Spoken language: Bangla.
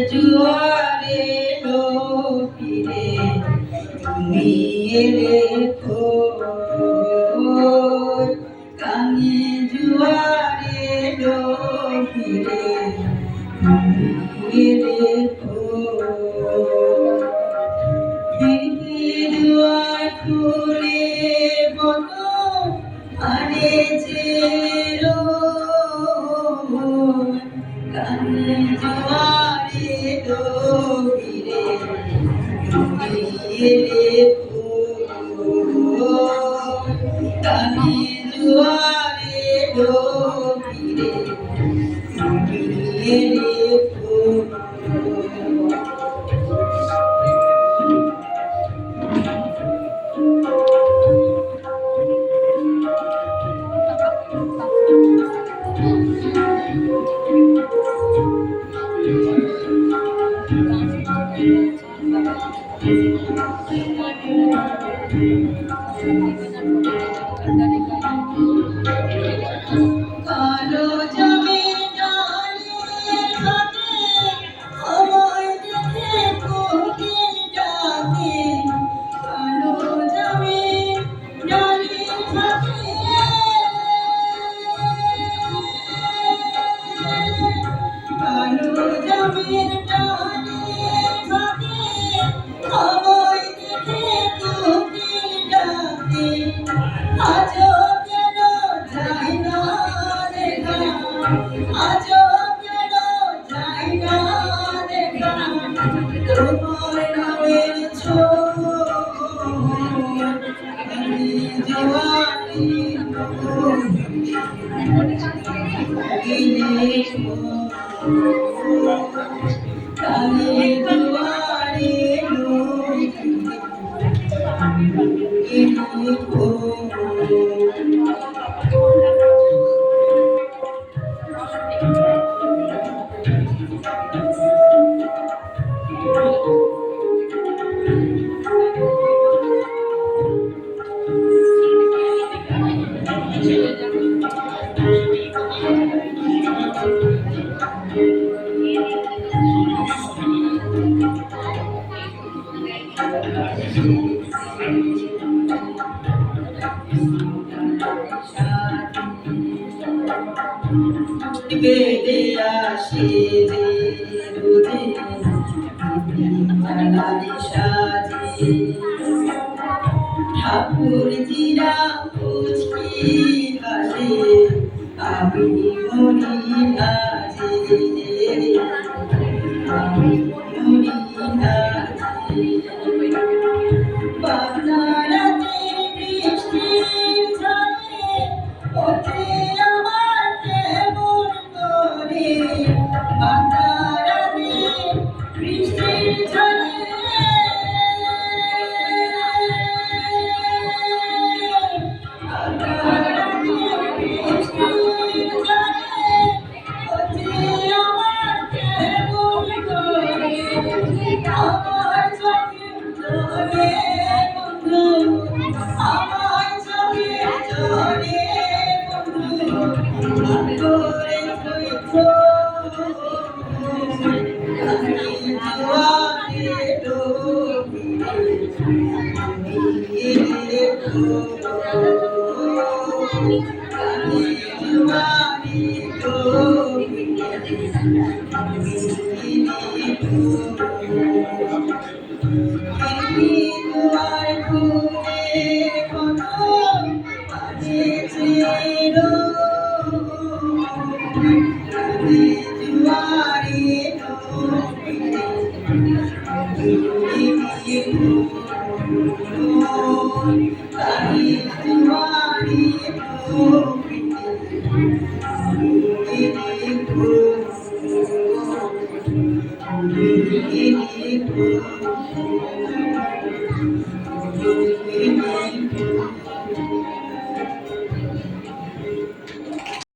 জুয়ারে লো ফিরে তুমি এলে কাঙে জুয়ারে লো ফিরে তুমি এলে দুয়ার খুলে বলো আরে যে কানে জোয়ারে লো ফিরে তুমি এলে কানে জোয়ারে লো ফিরে তুমি এলে কালো জমির ডালের হাতে আমায় দেখে কোকিল ডাকে কালো জমির ডালের হাতে কালো জমির ডালের হাতে আমায় দেখে কোকিল ডাকে আজও কেন যাই না দেখা আজও কেন যাই না দেখা তোমার নামের ছোঁয়ানি জওয়ানি কানে জোয়ারে লো বেদে আসে রে রোদে জ্বালানি সাজে ঠাকুর জিরা পুষ্টি হাসে আমি মরি নাচে আমি মরি নাচে বাংলারাতের বৃষ্টির ঝরে পথে আমার কেমন করে বাংলারাতের বৃষ্টির ঝরে